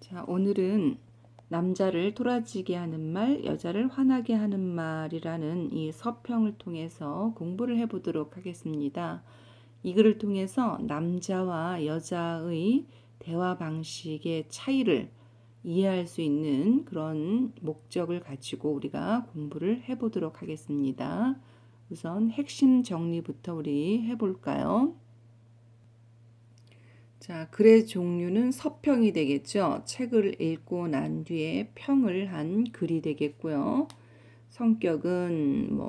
자, 오늘은 남자를 토라지게 하는 말, 여자를 화나게 하는 말이라는 이 서평을 통해서 공부를 해보도록 하겠습니다. 이 글을 통해서 남자와 여자의 대화 방식의 차이를 이해할 수 있는 그런 목적을 가지고 우리가 공부를 해보도록 하겠습니다. 우선 핵심 정리부터 우리 해볼까요? 자, 글의 종류는 서평이 되겠죠. 책을 읽고 난 뒤에 평을 한 글이 되겠고요. 성격은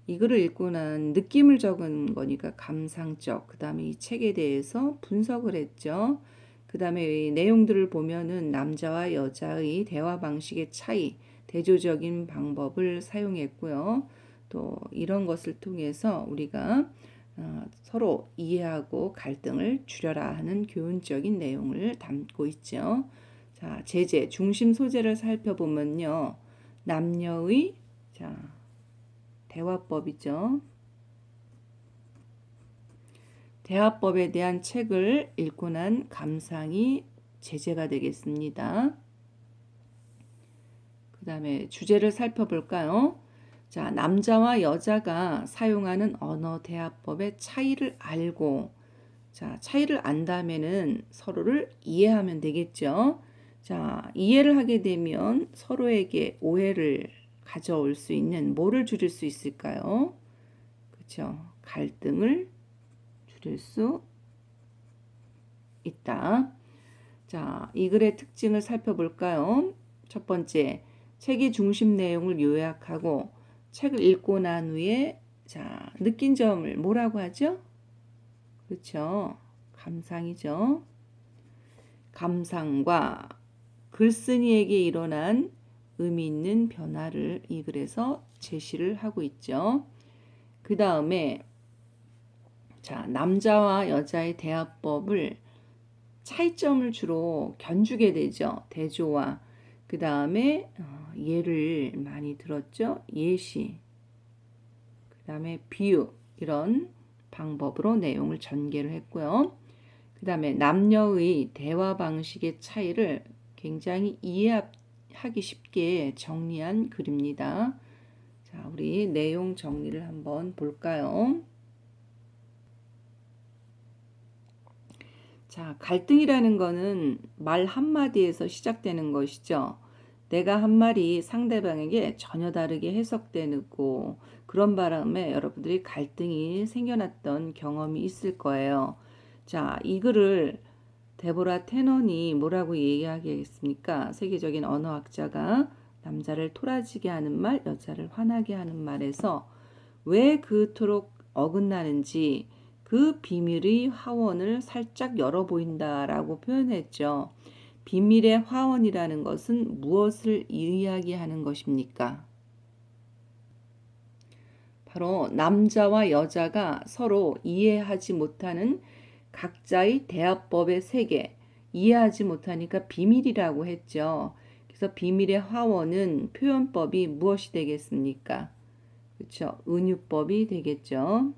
이 글을 읽고 난 느낌을 적은 거니까 감상적. 그 다음에 이 책에 대해서 분석을 했죠. 그 다음에 이 내용들을 보면은 남자와 여자의 대화 방식의 차이, 대조적인 방법을 사용했고요. 또 이런 것을 통해서 우리가 서로 이해하고 갈등을 줄여라 하는 교훈적인 내용을 담고 있죠. 자, 제재, 중심 소재를 살펴보면요. 남녀의 대화법이죠. 대화법에 대한 책을 읽고 난 감상이 제재가 되겠습니다. 그 다음에 주제를 살펴볼까요? 자, 남자와 여자가 사용하는 언어 대화법의 차이를 알고, 자, 차이를 안다면은 서로를 이해하면 되겠죠. 자, 이해를 하게 되면 서로에게 오해를 가져올 수 있는 뭐를 줄일 수 있을까요? 그렇죠. 갈등을 줄일 수 있다. 자, 이 글의 특징을 살펴볼까요? 첫 번째, 책의 중심 내용을 요약하고 책을 읽고 난 후에 느낀 점을 뭐라고 하죠? 그렇죠. 감상이죠. 감상과 글쓴이에게 일어난 의미 있는 변화를 이 글에서 제시를 하고 있죠. 그 다음에 남자와 여자의 대화법을 차이점을 주로 견주게 되죠. 대조와 그 다음에 예를 많이 들었죠. 예시, 그 다음에 비유 이런 방법으로 내용을 전개를 했고요. 그 다음에 남녀의 대화 방식의 차이를 굉장히 이해하기 쉽게 정리한 글입니다. 자, 우리 내용 정리를 한번 볼까요? 자, 갈등이라는 거는 말 한마디에서 시작되는 것이죠. 내가 한 말이 상대방에게 전혀 다르게 해석되고 그런 바람에 여러분들이 갈등이 생겨났던 경험이 있을 거예요. 자, 이 글을 데보라 테넌이 뭐라고 얘기하겠습니까? 세계적인 언어학자가 남자를 토라지게 하는 말, 여자를 화나게 하는 말에서 왜 그토록 어긋나는지 그 비밀의 화원을 살짝 열어 보인다라고 표현했죠. 비밀의 화원이라는 것은 무엇을 이야기하는 것입니까? 바로 남자와 여자가 서로 이해하지 못하는 각자의 대화법의 세계, 이해하지 못하니까 비밀이라고 했죠. 그래서 비밀의 화원은 표현법이 무엇이 되겠습니까? 그렇죠. 은유법이 되겠죠.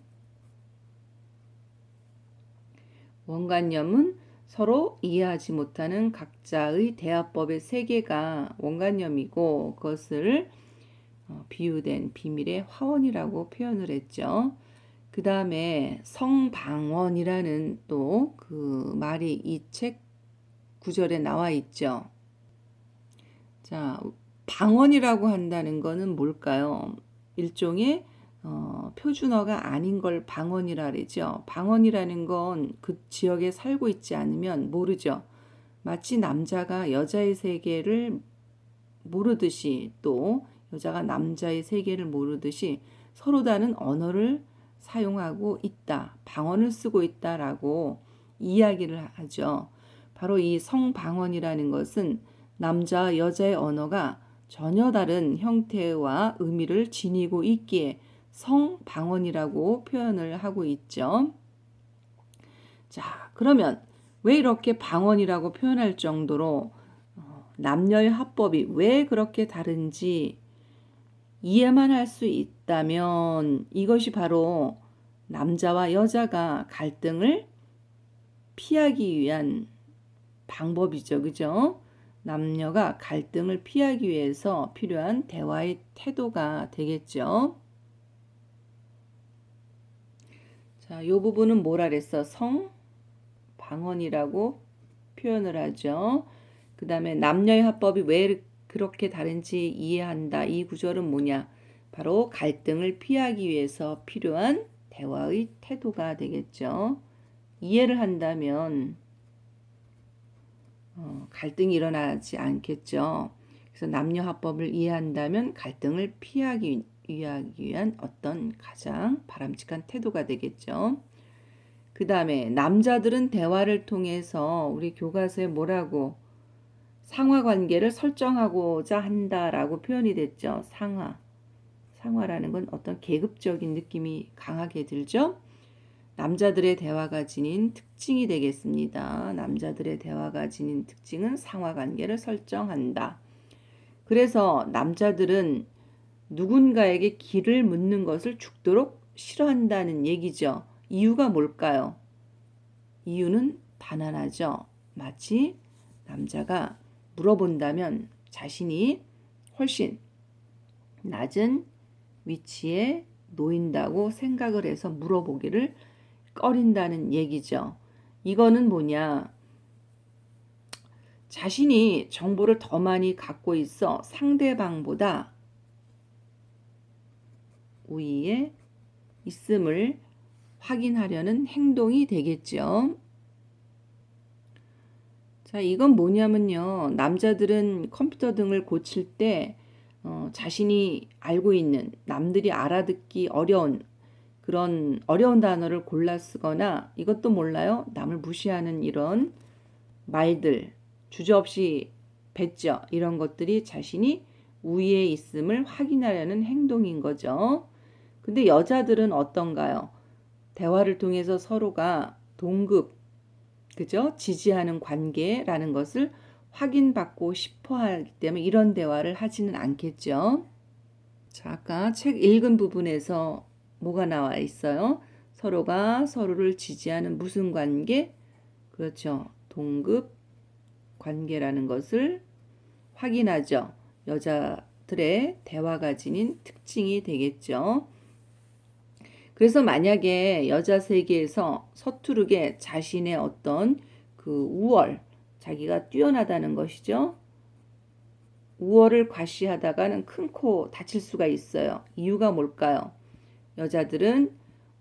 원관념은 서로 이해하지 못하는 각자의 대화법의 세계가 원관념이고 그것을 비유된 비밀의 화원이라고 표현을 했죠. 그 다음에 성방언이라는 또 그 말이 이 책 구절에 나와 있죠. 자, 방언이라고 한다는 거는 뭘까요? 일종의 표준어가 아닌 걸 방언이라 그러죠. 방언이라는 건 그 지역에 살고 있지 않으면 모르죠. 마치 남자가 여자의 세계를 모르듯이 또 여자가 남자의 세계를 모르듯이 서로 다른 언어를 사용하고 있다. 방언을 쓰고 있다라고 이야기를 하죠. 바로 이 성방언이라는 것은 남자와 여자의 언어가 전혀 다른 형태와 의미를 지니고 있기에 성방언이라고 표현을 하고 있죠. 자, 그러면 왜 이렇게 방언이라고 표현할 정도로 남녀의 화법이 왜 그렇게 다른지 이해만 할 수 있다면 이것이 바로 남자와 여자가 갈등을 피하기 위한 방법이죠. 그죠? 남녀가 갈등을 피하기 위해서 필요한 대화의 태도가 되겠죠. 자, 이 부분은 뭐라 그랬어? 성방언이라고 표현을 하죠. 그 다음에 남녀의 화법이 왜 그렇게 다른지 이해한다. 이 구절은 뭐냐? 바로 갈등을 피하기 위해서 필요한 대화의 태도가 되겠죠. 이해를 한다면 갈등이 일어나지 않겠죠. 그래서 남녀 화법을 이해한다면 갈등을 피하기 위한 어떤 가장 바람직한 태도가 되겠죠. 그 다음에 남자들은 대화를 통해서 우리 교과서에 뭐라고 상하 관계를 설정하고자 한다라고 표현이 됐죠. 상하라는 건 어떤 계급적인 느낌이 강하게 들죠. 남자들의 대화가 지닌 특징이 되겠습니다. 남자들의 대화가 지닌 특징은 상하 관계를 설정한다. 그래서 남자들은 누군가에게 길을 묻는 것을 죽도록 싫어한다는 얘기죠. 이유가 뭘까요? 이유는 단안하죠. 마치 남자가 물어본다면 자신이 훨씬 낮은 위치에 놓인다고 생각을 해서 물어보기를 꺼린다는 얘기죠. 이거는 뭐냐? 자신이 정보를 더 많이 갖고 있어 상대방보다 우위에 있음을 확인하려는 행동이 되겠죠. 자, 이건 뭐냐면요. 남자들은 컴퓨터 등을 고칠 때 자신이 알고 있는 남들이 알아듣기 어려운 그런 어려운 단어를 골라 쓰거나 이것도 몰라요. 남을 무시하는 이런 말들 주저없이 뱉죠. 이런 것들이 자신이 우위에 있음을 확인하려는 행동인 거죠. 근데 여자들은 어떤가요? 대화를 통해서 서로가 동급, 그죠? 지지하는 관계라는 것을 확인받고 싶어 하기 때문에 이런 대화를 하지는 않겠죠. 자, 아까 책 읽은 부분에서 뭐가 나와 있어요? 서로가 서로를 지지하는 무슨 관계? 그렇죠. 동급 관계라는 것을 확인하죠. 여자들의 대화가 지닌 특징이 되겠죠. 그래서 만약에 여자 세계에서 서투르게 자신의 어떤 그 우월, 자기가 뛰어나다는 것이죠. 우월을 과시하다가는 큰 코 다칠 수가 있어요. 이유가 뭘까요? 여자들은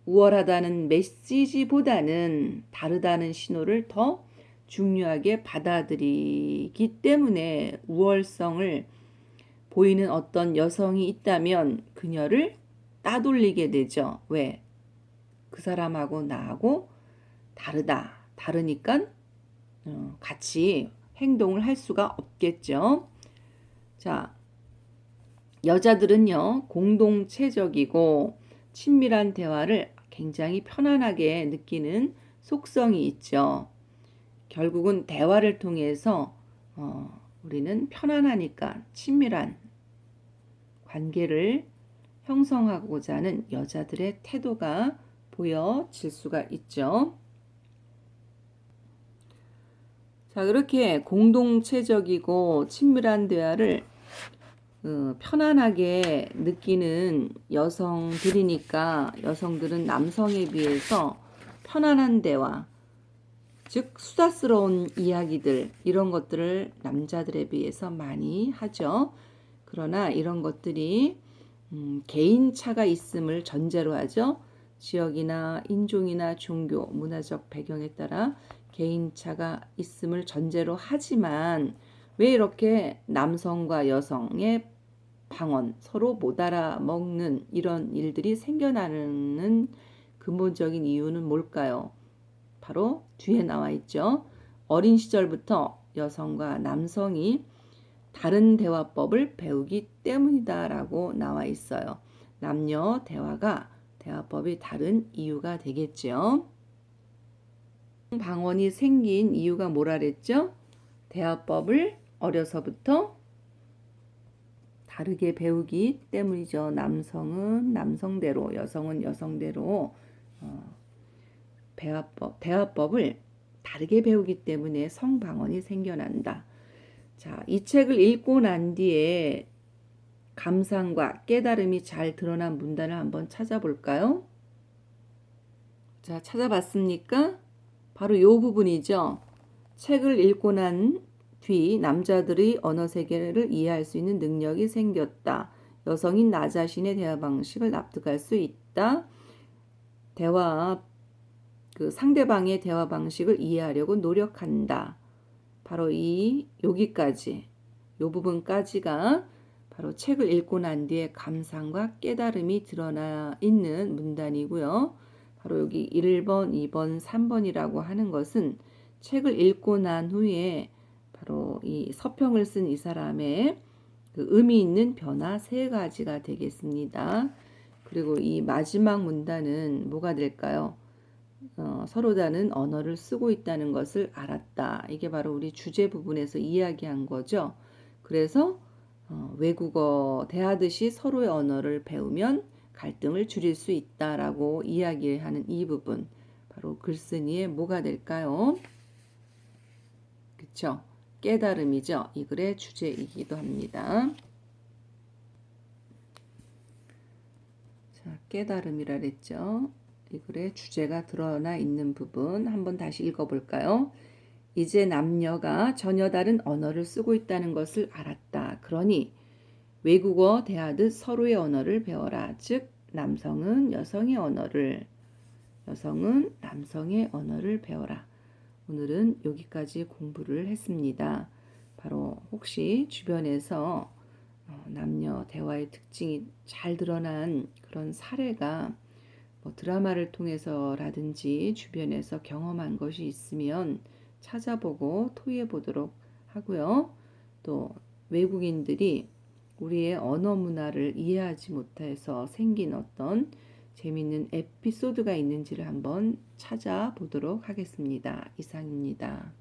우월하다는 메시지보다는 다르다는 신호를 더 중요하게 받아들이기 때문에 우월성을 보이는 어떤 여성이 있다면 그녀를 따돌리게 되죠. 왜? 그 사람하고 나하고 다르니까 같이 행동을 할 수가 없겠죠. 자, 여자들은요, 공동체적이고 친밀한 대화를 굉장히 편안하게 느끼는 속성이 있죠. 결국은 대화를 통해서 우리는 편안하니까 친밀한 관계를 형성하고자 하는 여자들의 태도가 보여질 수가 있죠. 자, 그렇게 공동체적이고 친밀한 대화를 편안하게 느끼는 여성들이니까 여성들은 남성에 비해서 편안한 대화, 즉 수다스러운 이야기들 이런 것들을 남자들에 비해서 많이 하죠. 그러나 이런 것들이 개인차가 있음을 전제로 하죠. 지역이나 인종이나 종교, 문화적 배경에 따라 개인차가 있음을 전제로 하지만 왜 이렇게 남성과 여성의 방언, 서로 못 알아먹는 이런 일들이 생겨나는 근본적인 이유는 뭘까요? 바로 뒤에 나와 있죠. 어린 시절부터 여성과 남성이 다른 대화법을 배우기 때문이다라고 나와 있어요. 남녀 대화법이 다른 이유가 되겠죠. 방언이 생긴 이유가 뭐라 그랬죠? 대화법을 어려서부터 다르게 배우기 때문이죠. 남성은 남성대로, 여성은 여성대로 대화법을 다르게 배우기 때문에 성방언이 생겨난다. 자, 이 책을 읽고 난 뒤에 감상과 깨달음이 잘 드러난 문단을 한번 찾아볼까요? 자, 찾아봤습니까? 바로 요 부분이죠. 책을 읽고 난 뒤 남자들의 언어 세계를 이해할 수 있는 능력이 생겼다. 여성인 나 자신의 대화 방식을 납득할 수 있다. 대화 그 상대방의 대화 방식을 이해하려고 노력한다. 바로 이 여기까지 요 부분까지가 바로 책을 읽고 난 뒤에 감상과 깨달음이 드러나 있는 문단이고요. 바로 여기 1번, 2번, 3번이라고 하는 것은 책을 읽고 난 후에 바로 이 서평을 쓴 이 사람의 그 의미 있는 변화 세 가지가 되겠습니다. 그리고 이 마지막 문단은 뭐가 될까요? 서로 다른 언어를 쓰고 있다는 것을 알았다. 이게 바로 우리 주제 부분에서 이야기한 거죠. 그래서 외국어 대하듯이 서로의 언어를 배우면 갈등을 줄일 수 있다라고 이야기하는 이 부분. 바로 글쓴이의 뭐가 될까요? 그쵸? 깨달음이죠. 이 글의 주제이기도 합니다. 자, 깨달음이라 그랬죠. 이 글의 주제가 드러나 있는 부분 한번 다시 읽어볼까요? 이제 남녀가 전혀 다른 언어를 쓰고 있다는 것을 알았다. 그러니 외국어 대하듯 서로의 언어를 배워라. 즉 남성은 남성의 언어를 배워라. 오늘은 여기까지 공부를 했습니다. 바로 혹시 주변에서 남녀 대화의 특징이 잘 드러난 그런 사례가 뭐 드라마를 통해서라든지 주변에서 경험한 것이 있으면 찾아보고 토의해 보도록 하고요. 또 외국인들이 우리의 언어 문화를 이해하지 못해서 생긴 어떤 재미있는 에피소드가 있는지를 한번 찾아보도록 하겠습니다. 이상입니다.